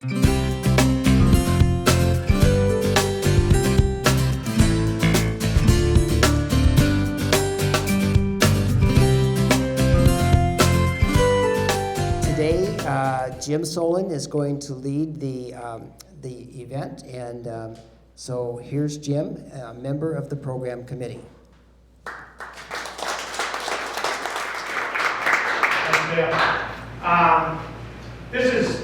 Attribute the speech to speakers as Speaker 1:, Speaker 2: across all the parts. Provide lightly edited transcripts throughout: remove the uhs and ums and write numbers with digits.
Speaker 1: Today, Jim Solon is going to lead the event, and so here's Jim, a member of the program committee.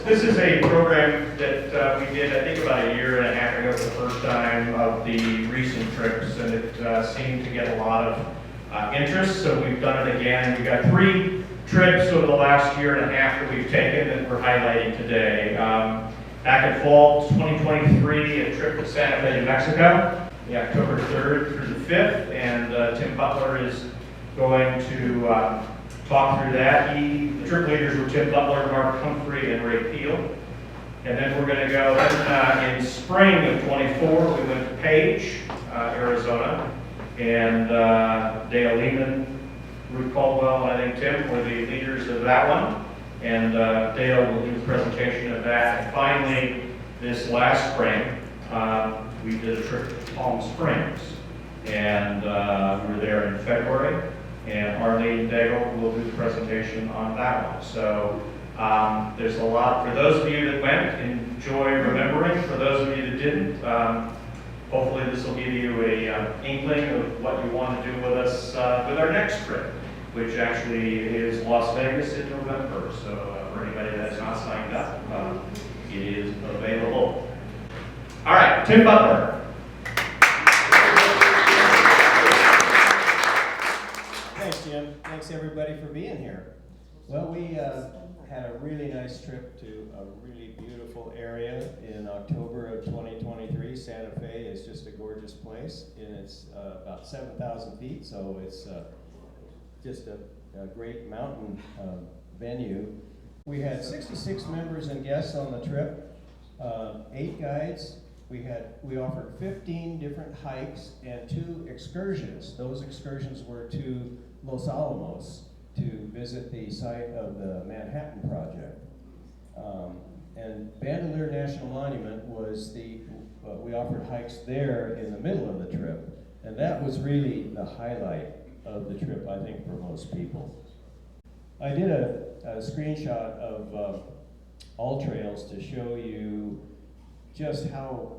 Speaker 2: This is a program that we did, I think, about a year and a half ago for the first time of the recent trips, and it seemed to get a lot of interest, so we've done it again. We've got 3 trips over the last year and a half that we've taken that we're highlighting today. Back in fall 2023, a trip to Santa Fe, New Mexico, the October 3rd through the 5th, and Tim Butler is going to talk through that. The trip leaders were Tim Butler, Mark Humphrey, and Ray Peel. And then we're going to go in spring of 24, we went to Page, Arizona, and Dale Lehman, Ruth Caldwell, and I think Tim were the leaders of that one. And Dale will do a presentation of that. And finally, this last spring, we did a trip to Palm Springs. And we were there in February. And Arlene Daigle will do the presentation on that one. So there's a lot, for those of you that went, enjoy remembering. For those of you that didn't, hopefully this will give you a inkling of what you want to do with us with our next trip, which actually is Las Vegas in November. So for anybody that's not signed up, it is available. All right, Tim Butler.
Speaker 3: Thanks, Jim. Thanks, everybody, for being here. Well, we had a really nice trip to a really beautiful area in October of 2023. Santa Fe is just a gorgeous place, and it's about 7,000 feet, so it's just a great mountain venue. We had 66 members and guests on the trip, 8 guides. We offered 15 different hikes and 2 excursions. Those excursions were to Los Alamos to visit the site of the Manhattan Project. And Bandelier National Monument was we offered hikes there in the middle of the trip. And that was really the highlight of the trip, I think, for most people. I did a screenshot of All Trails to show you just how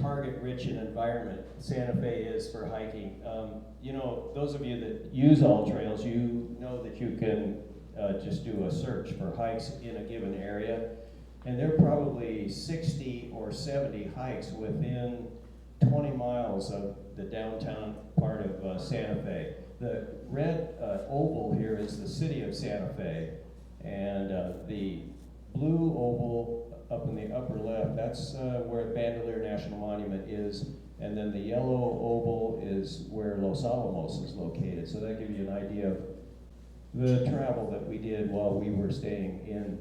Speaker 3: target-rich an environment Santa Fe is for hiking. You know, those of you that use All Trails, you know that you can just do a search for hikes in a given area, and there are probably 60 or 70 hikes within 20 miles of the downtown part of Santa Fe. The red oval here is the city of Santa Fe, and the blue oval up in the upper left, that's where Bandelier National Monument is, and then the yellow oval is where Los Alamos is located. So that gives you an idea of the travel that we did while we were staying in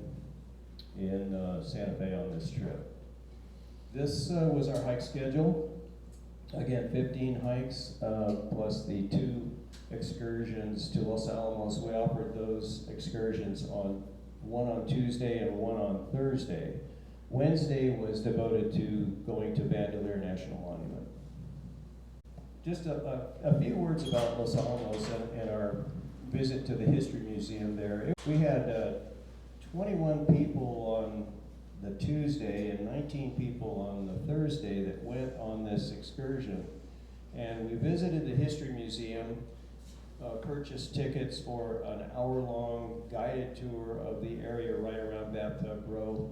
Speaker 3: Santa Fe on this trip. This was our hike schedule. Again, 15 hikes plus the 2 excursions to Los Alamos. We offered those excursions one on Tuesday and one on Thursday. Wednesday was devoted to going to Bandelier National Monument. Just a few words about Los Alamos and our visit to the History Museum there. We had 21 people on the Tuesday and 19 people on the Thursday that went on this excursion. And we visited the History Museum, purchased tickets for an hour-long guided tour of the area right around Bathtub Row.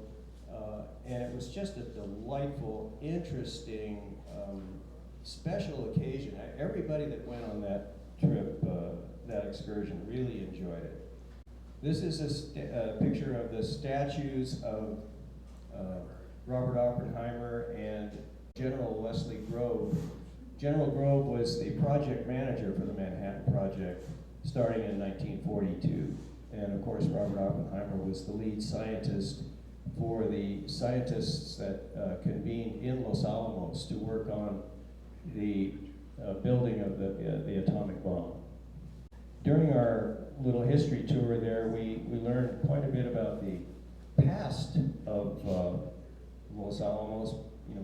Speaker 3: And it was just a delightful, interesting, special occasion. Everybody that went on that trip, that excursion, really enjoyed it. This is a picture of the statues of Robert Oppenheimer and General Leslie Grove. General Grove was the project manager for the Manhattan Project starting in 1942. And of course, Robert Oppenheimer was the lead scientist for the scientists that convened in Los Alamos to work on the building of the atomic bomb. During our little history tour there, we learned quite a bit about the past of Los Alamos,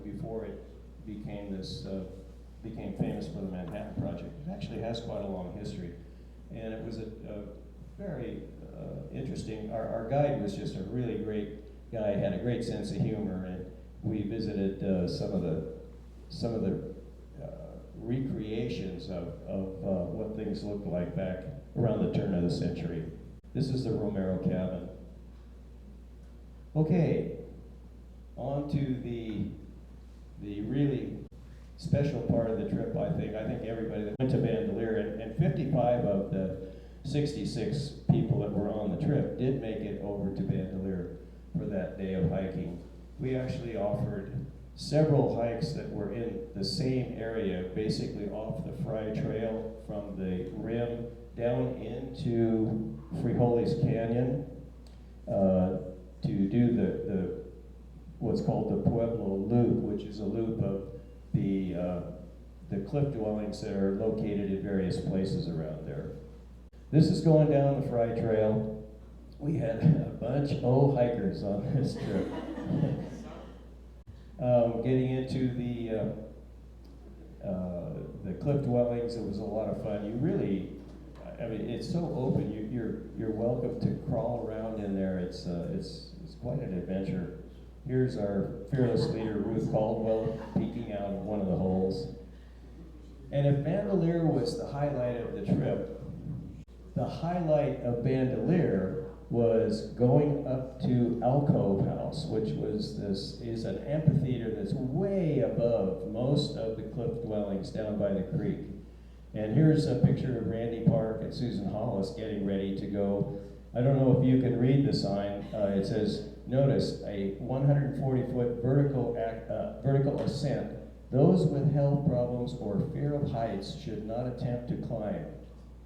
Speaker 3: before it became became famous for the Manhattan Project. It actually has quite a long history, and it was a very interesting. Our guide was just a really great guy, had a great sense of humor, and we visited some of the recreations of what things looked like back around the turn of the century. This is the Romero cabin. Okay, on to the really special part of the trip, I think. I think everybody that went to Bandelier, and 55 of the 66 people that were on the trip did make it over to Bandelier for that day of hiking. We actually offered several hikes that were in the same area, basically off the Fry Trail from the rim down into Frijoles Canyon to do the what's called the Pueblo Loop, which is a loop of the cliff dwellings that are located in various places around there. This is going down the Fry Trail. We had a bunch of hikers on this trip. Getting into the cliff dwellings, it was a lot of fun. It's so open. You're welcome to crawl around in there. It's quite an adventure. Here's our fearless leader, Ruth Caldwell, peeking out of one of the holes. And if Bandelier was the highlight of the trip, the highlight of Bandelier was going up to Alcove House, which is an amphitheater that's way above most of the cliff dwellings down by the creek. And here's a picture of Randy Park and Susan Hollis getting ready to go. I don't know if you can read the sign. It says, notice, a 140-foot vertical ascent. Those with health problems or fear of heights should not attempt to climb.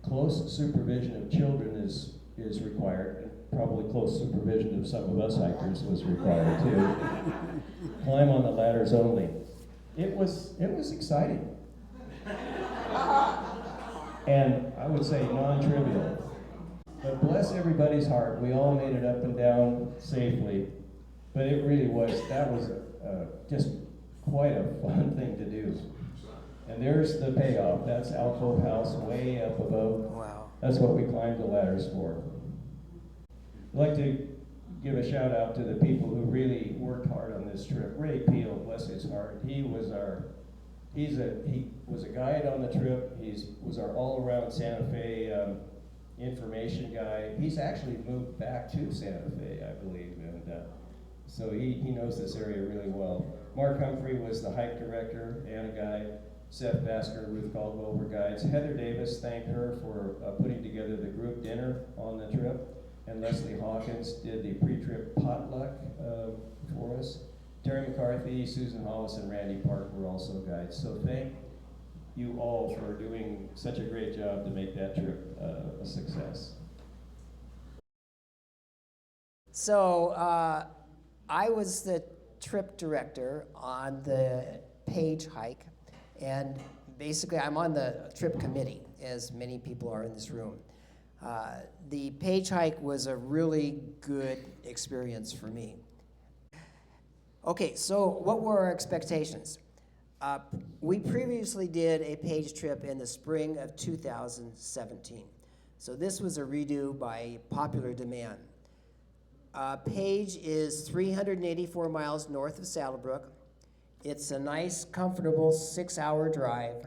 Speaker 3: Close supervision of children is required, and probably close supervision of some of us hikers was required too. Climb on the ladders only. It was exciting. And I would say non-trivial. But bless everybody's heart, we all made it up and down safely. But it really was, that was just quite a fun thing to do. And there's the payoff. That's Alcove House way up above.
Speaker 1: Wow.
Speaker 3: That's what we climbed the ladders for. I'd like to give a shout out to the people who really worked hard on this trip. Ray Peel, bless his heart. He was a guide on the trip. He was our all-around Santa Fe information guy. He's actually moved back to Santa Fe, I believe, and so he knows this area really well. Mark Humphrey was the hike director and a guide. Seth Basker, Ruth Caldwell were guides. Heather Davis, thank her for putting together the group dinner on the trip. And Leslie Hawkins did the pre-trip potluck for us. Terry McCarthy, Susan Hollis, and Randy Park were also guides. So thank you all for doing such a great job to make that trip a success.
Speaker 1: So I was the trip director on the Page hike, and basically I'm on the trip committee, as many people are in this room. The Page hike was a really good experience for me. Okay, so what were our expectations? We previously did a Page trip in the spring of 2017. So this was a redo by popular demand. Page is 384 miles north of SaddleBrooke. It's a nice, comfortable 6-hour drive.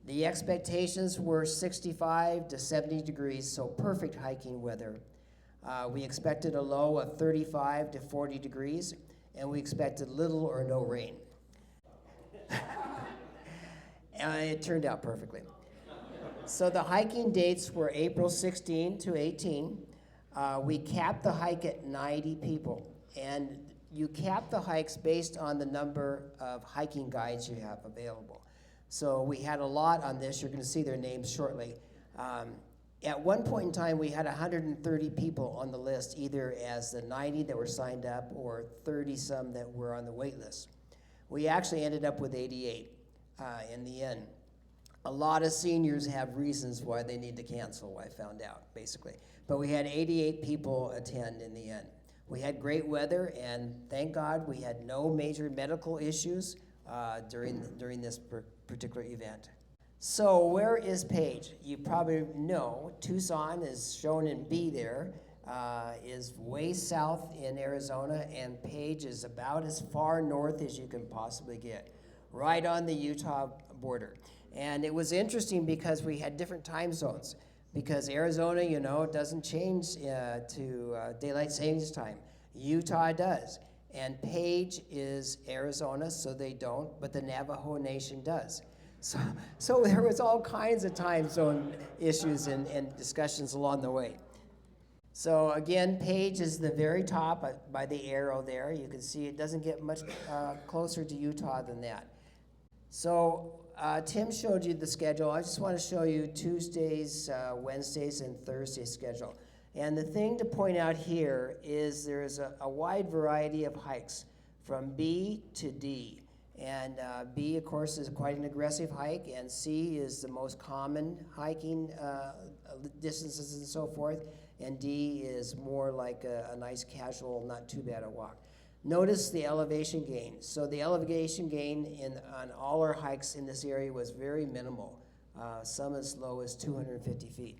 Speaker 1: The expectations were 65 to 70 degrees, so perfect hiking weather. We expected a low of 35 to 40 degrees, and we expected little or no rain. And it turned out perfectly. So the hiking dates were April 16 to 18. We capped the hike at 90 people, and you cap the hikes based on the number of hiking guides you have available. So we had a lot on this. You're going to see their names shortly. At one point in time, we had 130 people on the list, either as the 90 that were signed up or 30-some that were on the wait list. We actually ended up with 88 in the end. A lot of seniors have reasons why they need to cancel, I found out, basically. But we had 88 people attend in the end, We had great weather, and thank God we had no major medical issues during this particular event. So where is Page? You probably know Tucson is shown in B there, is way south in Arizona, and Page is about as far north as you can possibly get, right on the Utah border. And it was interesting because we had different time zones, because Arizona, you know, doesn't change to daylight savings time. Utah does. And Page is Arizona, so they don't, but the Navajo Nation does. So there was all kinds of time zone issues and discussions along the way. So again, Page is the very top by the arrow there. You can see it doesn't get much closer to Utah than that. So Tim showed you the schedule. I just want to show you Tuesdays, Wednesdays, and Thursdays schedule. And the thing to point out here is there's a wide variety of hikes from B to D. And B, of course, is quite an aggressive hike, and C is the most common hiking distances and so forth, and D is more like a nice casual, not too bad a walk. Notice the elevation gain. So the elevation gain on all our hikes in this area was very minimal, some as low as 250 feet.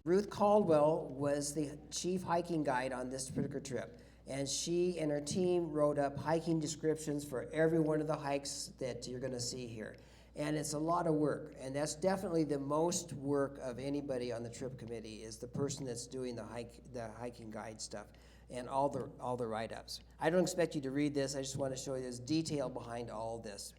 Speaker 1: Ruth Caldwell was the chief hiking guide on this particular trip. And she and her team wrote up hiking descriptions for every one of the hikes that you're going to see here. And it's a lot of work, and that's definitely the most work of anybody on the trip committee is the person that's doing the hiking guide stuff and all the write-ups. I don't expect you to read this. I just want to show you there's detail behind all this.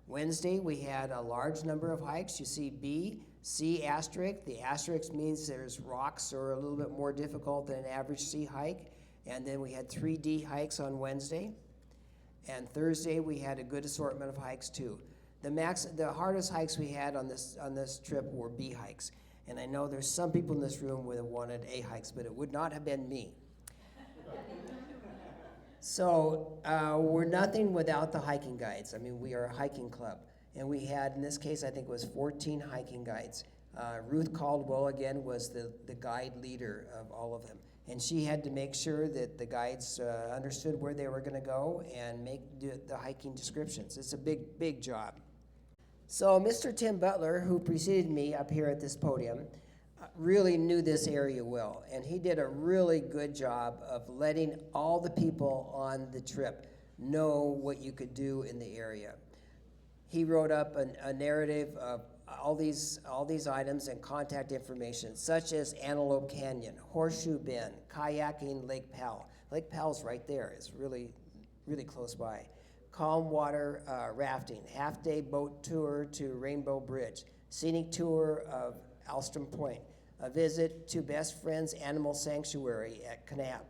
Speaker 1: Wednesday, we had a large number of hikes. You see B, C asterisk. The asterisk means there's rocks or a little bit more difficult than an average C hike. And then we had 3D hikes on Wednesday. And Thursday, we had a good assortment of hikes too. The hardest hikes we had on this trip were B hikes. And I know there's some people in this room would have wanted A hikes, but it would not have been me. So we're nothing without the hiking guides. I mean, we are a hiking club. And we had, in this case, I think it was 14 hiking guides. Ruth Caldwell, again, was the guide leader of all of them. And she had to make sure that the guides understood where they were going to go and do the hiking descriptions. It's a big, big job. So Mr. Tim Butler, who preceded me up here at this podium, really knew this area well. And he did a really good job of letting all the people on the trip know what you could do in the area. He wrote up a narrative of all these items and contact information, such as Antelope Canyon, Horseshoe Bend, kayaking Lake Powell. Lake Powell's right there. It's really, really close by. Calm water rafting, half-day boat tour to Rainbow Bridge, scenic tour of Alstrom Point, a visit to Best Friends Animal Sanctuary at Kanab,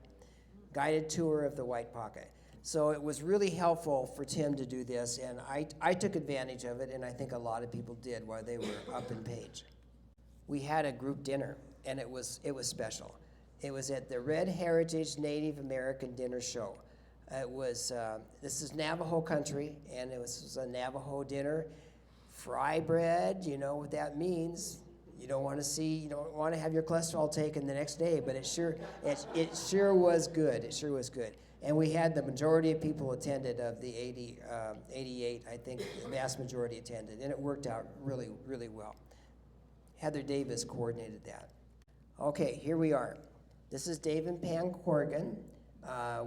Speaker 1: guided tour of the White Pocket. So it was really helpful for Tim to do this, and I took advantage of it, and I think a lot of people did while they were up in Page. We had a group dinner, and it was special. It was at the Red Heritage Native American Dinner Show. It was this is Navajo country, and it was a Navajo dinner. Fry bread, you know what that means. You don't want to have your cholesterol taken the next day, but it sure was good. It sure was good. And we had the majority of people attended of the 88, I think the vast majority attended, and it worked out really, really well. Heather Davis coordinated that. Okay, here we are. This is Dave and Pam Corrigan.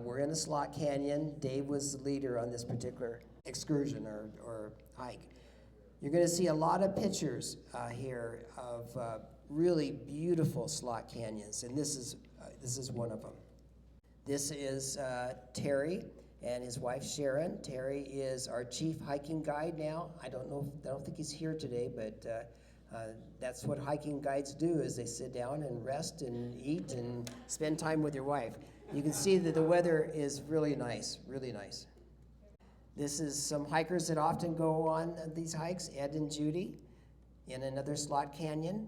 Speaker 1: We're in a slot canyon. Dave was the leader on this particular excursion or hike. You're going to see a lot of pictures here of really beautiful slot canyons, and this is one of them. This is Terry and his wife Sharon. Terry is our chief hiking guide now. I don't think he's here today, but that's what hiking guides do: is they sit down and rest and eat and spend time with your wife. You can see that the weather is really nice, really nice. This is some hikers that often go on these hikes, Ed and Judy, in another slot canyon.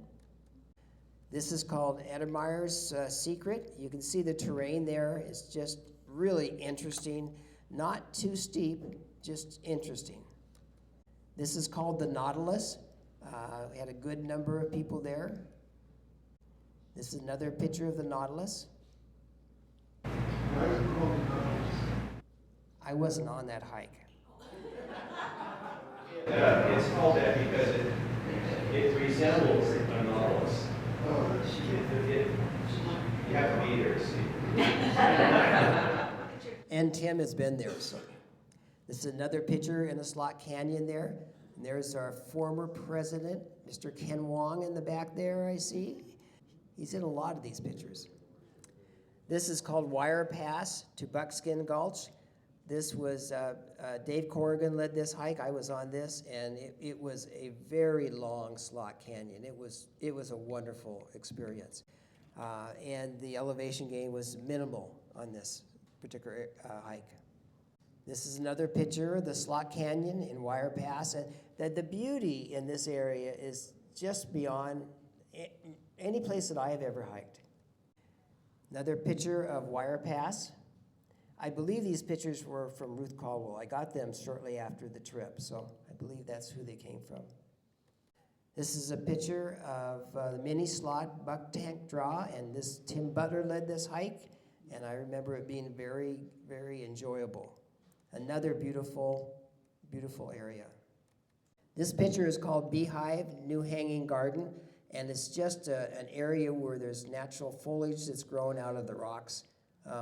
Speaker 1: This is called Edemeyer's Secret. You can see the terrain there is just really interesting. Not too steep, just interesting. This is called the Nautilus. We had a good number of people there. This is another picture of the Nautilus. I wasn't on that hike.
Speaker 3: It's called that because it resembles Alamos. You have to be there to see.
Speaker 1: And Tim has been there. So this is another picture in the slot canyon there. And there's our former president, Mr. Ken Wong, in the back there, I see. He's in a lot of these pictures. This is called Wire Pass to Buckskin Gulch. This was, Dave Corrigan led this hike. I was on this, and it was a very long slot canyon. It was a wonderful experience. And the elevation gain was minimal on this particular hike. This is another picture of the slot canyon in Wire Pass. And the beauty in this area is just beyond any place that I have ever hiked. Another picture of Wire Pass. I believe these pictures were from Ruth Caldwell. I got them shortly after the trip, so I believe that's who they came from. This is a picture of the mini slot buck tank draw, and this Tim Butler led this hike, and I remember it being very, very enjoyable. Another beautiful, beautiful area. This picture is called Beehive New Hanging Garden, and it's just an area where there's natural foliage that's grown out of the rocks.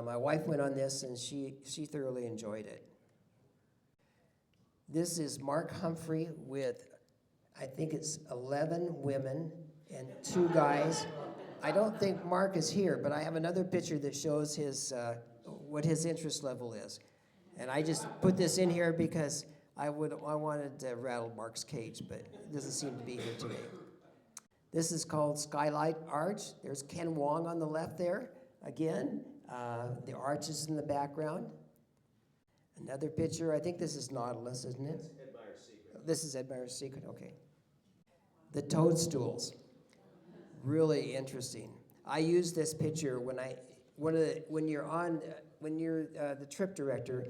Speaker 1: My wife went on this, and she thoroughly enjoyed it. This is Mark Humphrey with, I think it's 11 women and 2 guys. I don't think Mark is here, but I have another picture that shows his what his interest level is. And I just put this in here because I wanted to rattle Mark's cage, but it doesn't seem to be here today. This is called Skylight Arch. There's Ken Wong on the left there again. The arch is in the background. Another picture, I think this is Nautilus, isn't it?
Speaker 3: Ed Meyer's Secret.
Speaker 1: This is Ed Meyer's Secret, okay. The Toadstools, really interesting. I use this picture when you're the trip director.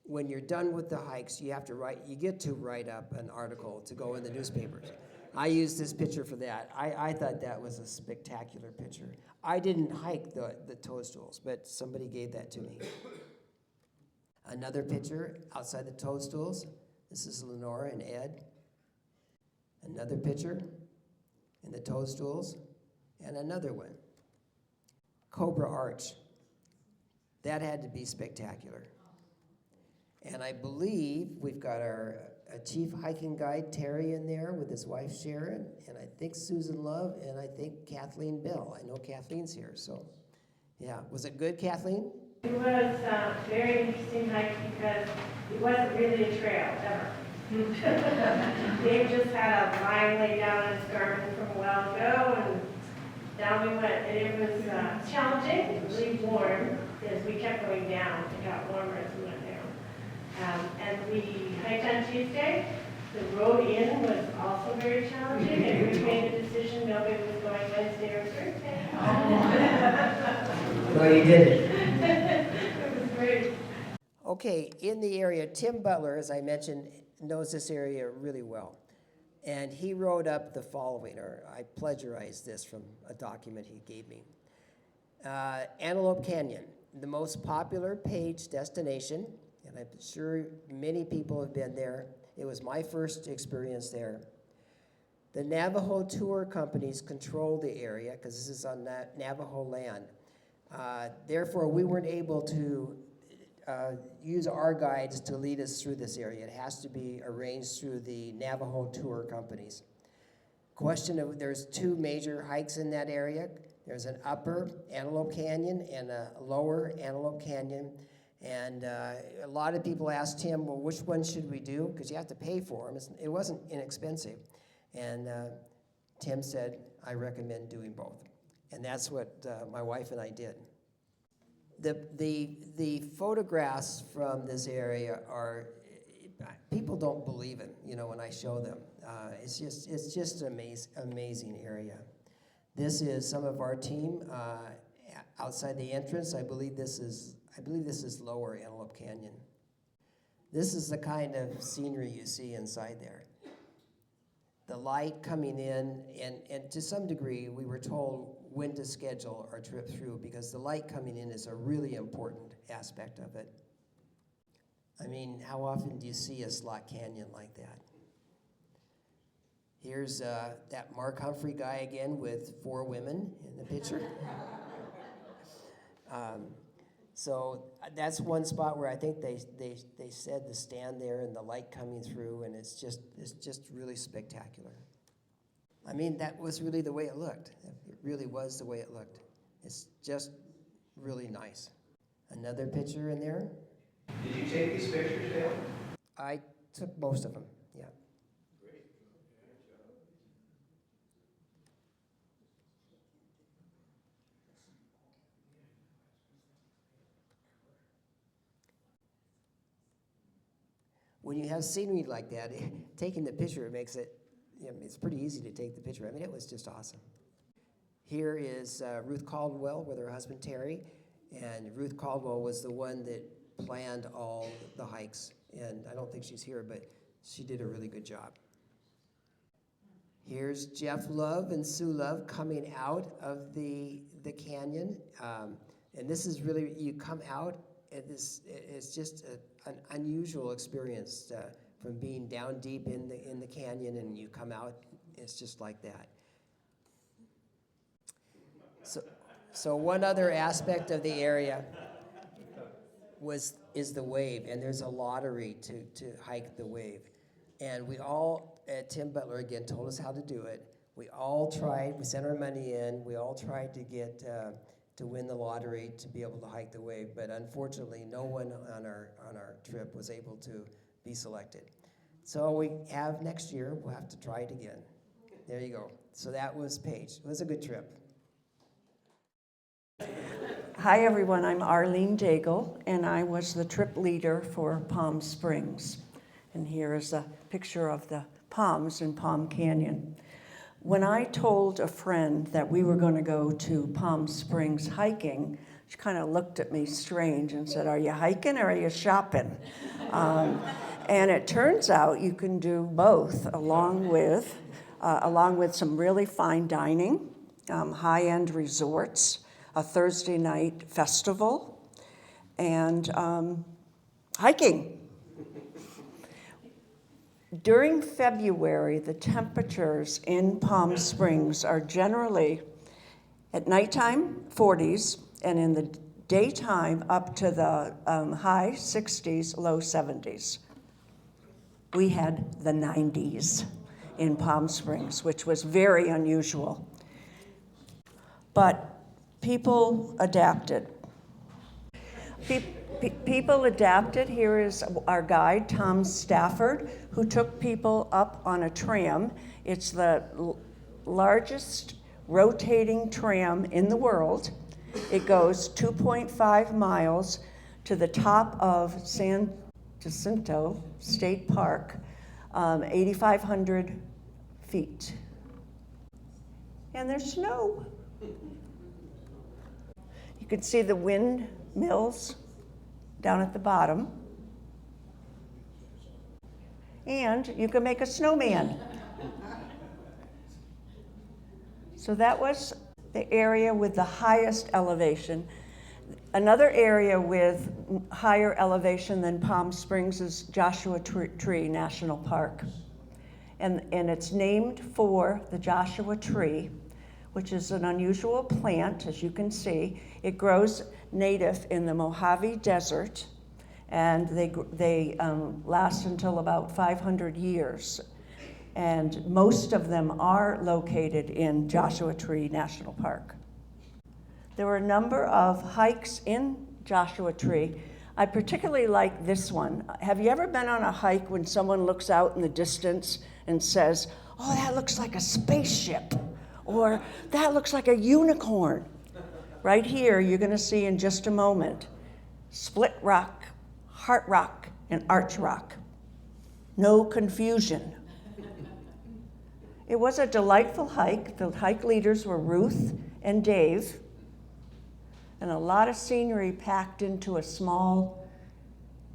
Speaker 1: When you're done with the hikes, you get to write up an article to go in the newspapers. I used this picture for that. I thought that was a spectacular picture. I didn't hike the Toadstools, but somebody gave that to me. Another picture outside the Toadstools. This is Lenora and Ed. Another picture in the Toadstools, and another one. Cobra Arch. That had to be spectacular. And I believe we've got our chief hiking guide, Terry, in there with his wife, Sharon, and I think Susan Love, and I think Kathleen Bell. I know Kathleen's here, so yeah. Was it good, Kathleen?
Speaker 4: It was a very interesting hike because it wasn't really a trail, ever. Dave just had a line laid down in his garden from a while ago, and down we went. And it was challenging, it was really warm as we kept going down. It got warmer as we went down. And we hiked on Tuesday. The road in was also very challenging, and we made a decision nobody was going Wednesday or Thursday.
Speaker 1: Well, you did it.
Speaker 4: It was great.
Speaker 1: Okay, in the area, Tim Butler, as I mentioned, knows this area really well. And he wrote up the following, or I plagiarized this from a document he gave me. Antelope Canyon, the most popular page destination, and I'm sure many people have been there. It was my first experience there. The Navajo tour companies control the area because this is on Navajo land. Therefore, we weren't able to use our guides to lead us through this area. It has to be arranged through the Navajo tour companies. There's 2 major hikes in that area. There's an upper Antelope Canyon and a lower Antelope Canyon. And a lot of people asked Tim, well, which one should we do? Because you have to pay for them. It wasn't inexpensive. And Tim said, I recommend doing both. And that's what my wife and I did. The photographs from this area are, people don't believe it, when I show them. It's just an amazing area. This is some of our team outside the entrance. I believe this is lower Antelope Canyon. This is the kind of scenery you see inside there. The light coming in, and to some degree, we were told when to schedule our trip through, because the light coming in is a really important aspect of it. I mean, how often do you see a slot canyon like that? Here's that Mark Humphrey guy again with 4 women in the picture. So that's one spot where I think they said the stand there and the light coming through, and it's just really spectacular. I mean, that was really the way it looked. It really was the way it looked. It's just really nice. Another picture in there.
Speaker 3: Did you take these pictures, Dale?
Speaker 1: I took most of them, yeah.
Speaker 3: Great.
Speaker 1: When you have scenery like that, taking the picture, it makes it, it's pretty easy to take the picture. I mean, it was just awesome. Here is Ruth Caldwell with her husband Terry, and Ruth Caldwell was the one that planned all the hikes, and I don't think she's here, but she did a really good job. Here's Jeff Love and Sue Love coming out of the canyon, and this is really, you come out, and it's just an unusual experience from being down deep in the canyon, and you come out, it's just like that. So one other aspect of the area is the wave, and there's a lottery to hike the wave. And we all, Tim Butler again told us how to do it. We all tried, we sent our money in, we all tried to get to win the lottery to be able to hike the wave, but unfortunately no one on our trip was able to be selected. So we have next year, we'll have to try it again. There you go. So that was Paige. It was a good trip.
Speaker 5: Hi everyone, I'm Arlene Daigle, and I was the trip leader for Palm Springs. And here is a picture of the palms in Palm Canyon. When I told a friend that we were going to go to Palm Springs hiking, she kind of looked at me strange and said, "Are you hiking or are you shopping?" And it turns out you can do both, along with some really fine dining, high-end resorts, a Thursday night festival, and hiking. During February, the temperatures in Palm Springs are generally, at nighttime, 40s, and in the daytime, up to the high 60s, low 70s. We had the 90s in Palm Springs, which was very unusual. But people adapted. People adapted. Here is our guide, Tom Stafford, who took people up on a tram. It's the largest rotating tram in the world. It goes 2.5 miles to the top of San Jacinto State Park, 8,500 feet. And there's snow. You can see the windmills down at the bottom. And you can make a snowman. So that was the area with the highest elevation. Another area with higher elevation than Palm Springs is Joshua Tree National Park. And it's named for the Joshua tree, which is an unusual plant, as you can see. It grows native in the Mojave Desert, and they last until about 500 years. And most of them are located in Joshua Tree National Park. There were a number of hikes in Joshua Tree. I particularly like this one. Have you ever been on a hike when someone looks out in the distance and says, "Oh, that looks like a spaceship," or "That looks like a unicorn"? Right here, you're going to see in just a moment, Split Rock, Heart Rock, and Arch Rock. No confusion. It was a delightful hike. The hike leaders were Ruth and Dave, and a lot of scenery packed into a small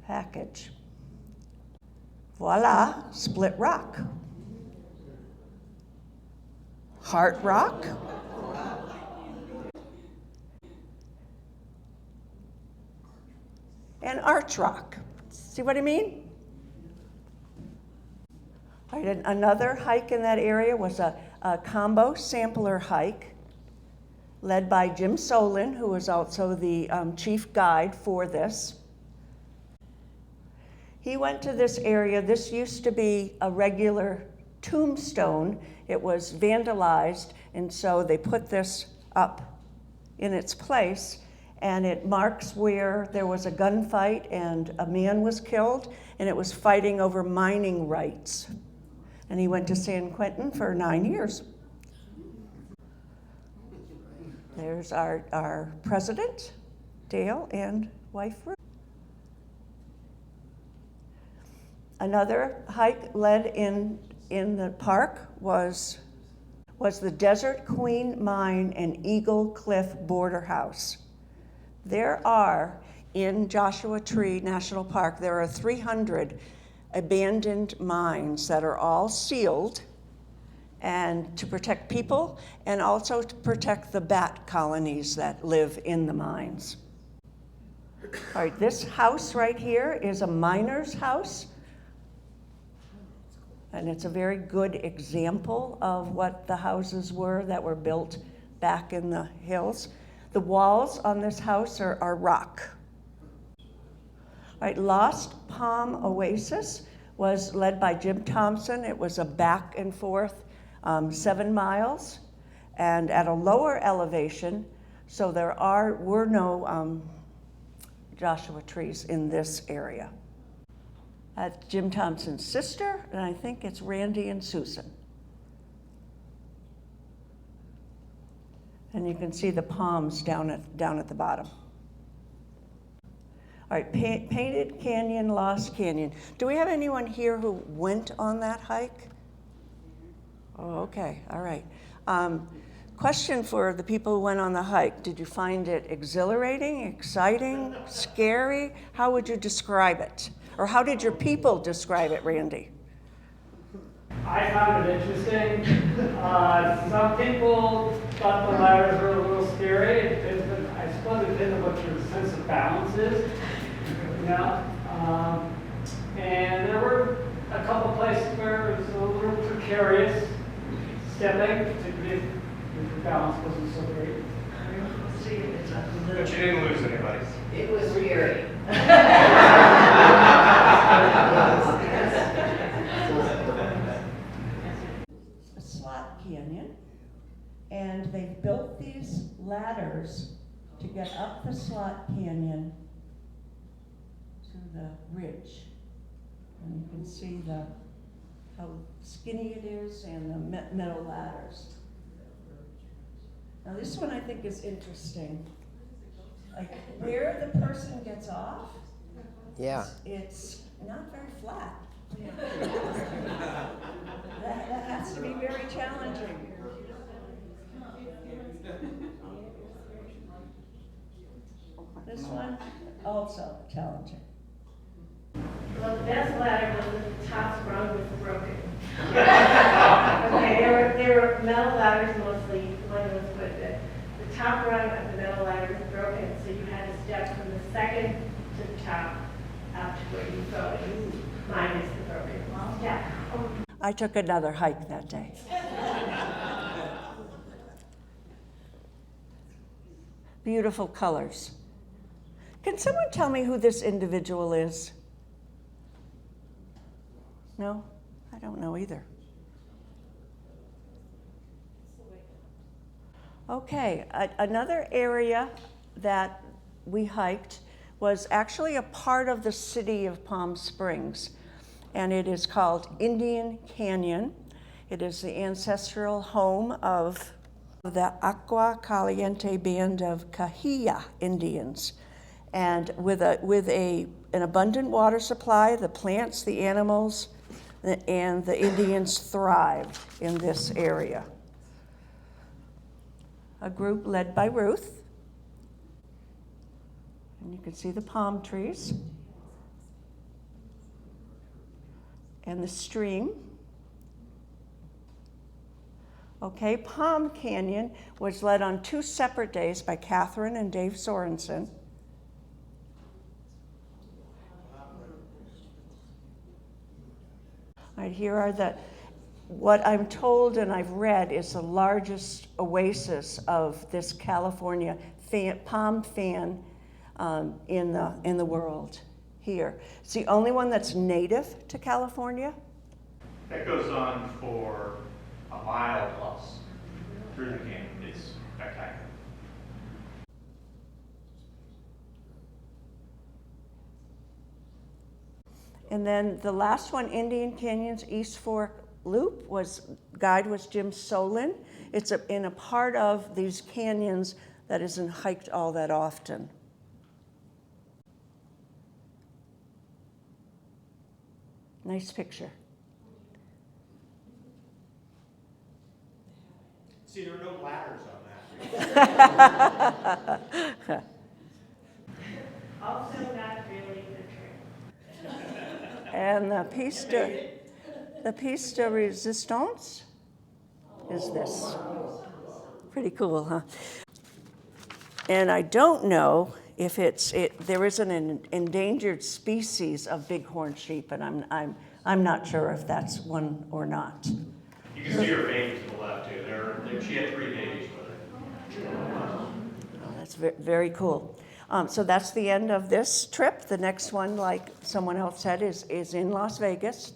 Speaker 5: package. Voila, Split Rock. Heart Rock. arch rock. See what I mean? All right, and another hike in that area was a combo sampler hike led by Jim Solin, who was also the chief guide for this. He went to this area. This used to be a regular tombstone. It was vandalized, and so they put this up in its place, and it marks where there was a gunfight and a man was killed, and it was fighting over mining rights. And he went to San Quentin for 9 years. There's our president, Dale, and wife Ruth. Another hike led in the park was the Desert Queen Mine and Eagle Cliff Border House. There are, in Joshua Tree National Park, there are 300 abandoned mines that are all sealed, and to protect people and also to protect the bat colonies that live in the mines. All right, this house right here is a miner's house, and it's a very good example of what the houses were that were built back in the hills. The walls on this house are rock. All right, Lost Palm Oasis was led by Jim Thompson. It was a back and forth 7 miles, and at a lower elevation, so there were no Joshua trees in this area. That's Jim Thompson's sister, and I think it's Randy and Susan. And you can see the palms down at the bottom. All right, Painted Canyon, Lost Canyon. Do we have anyone here who went on that hike? Oh, okay, all right. Question for the people who went on the hike. Did you find it exhilarating, exciting, scary? How would you describe it? Or how did your people describe it, Randy?
Speaker 6: I found it interesting. Some people thought the ladders were a little scary. I suppose it depends on what your sense of balance is. You know? And there were a couple places where it was a little precarious stepping, particularly if your balance wasn't so great.
Speaker 2: But you didn't lose anybody.
Speaker 7: It was scary.
Speaker 5: A slot canyon, and they built these ladders to get up the slot canyon to the ridge. And you can see how skinny it is and the metal ladders. Now this one I think is interesting. Like where the person gets off,
Speaker 1: Yeah.
Speaker 5: it's not very flat. That has to be very challenging. This one, also challenging.
Speaker 4: Well, the best ladder was the top sprung was broken. Okay, they were metal ladders mostly, one was wood. The top rung of the metal ladder was broken, so you had to step from the second to the top out to where you go. Minus the broken step.
Speaker 5: I took another hike that day. Beautiful colors. Can someone tell me who this individual is? No? I don't know either. Okay, another area that we hiked was actually a part of the city of Palm Springs, and it is called Indian Canyon. It is the ancestral home of the Agua Caliente band of Cahuilla Indians. And with an abundant water supply, the plants, the animals, and the Indians thrived in this area. A group led by Ruth. And you can see the palm trees and the stream. Okay, Palm Canyon was led on 2 separate days by Catherine and Dave Sorensen. All right, here are what I'm told and I've read is the largest oasis of this California palm fan in the world here. It's the only one that's native to California.
Speaker 2: That goes on for a mile plus through the canyon. It's spectacular.
Speaker 5: And then the last one, Indian Canyon's East Fork Loop, guide was Jim Solin. It's in a part of these canyons that isn't hiked all that often. Nice picture.
Speaker 2: See, there are no ladders on that.
Speaker 4: Also not really the trail.
Speaker 5: And the piece de resistance is this. Pretty cool, huh? And I don't know if there is an endangered species of bighorn sheep, and I'm not sure if that's one or not.
Speaker 2: You can see her babies to the left too. She had 3 babies with her.
Speaker 5: Oh, that's very cool. So that's the end of this trip. The next one, like someone else said, is in Las Vegas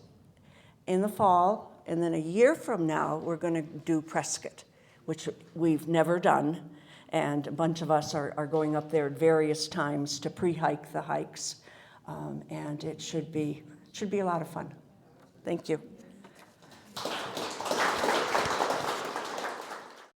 Speaker 5: in the fall. And then a year from now, we're going to do Prescott, which we've never done. And a bunch of us are going up there at various times to pre-hike the hikes. And it should be a lot of fun. Thank you.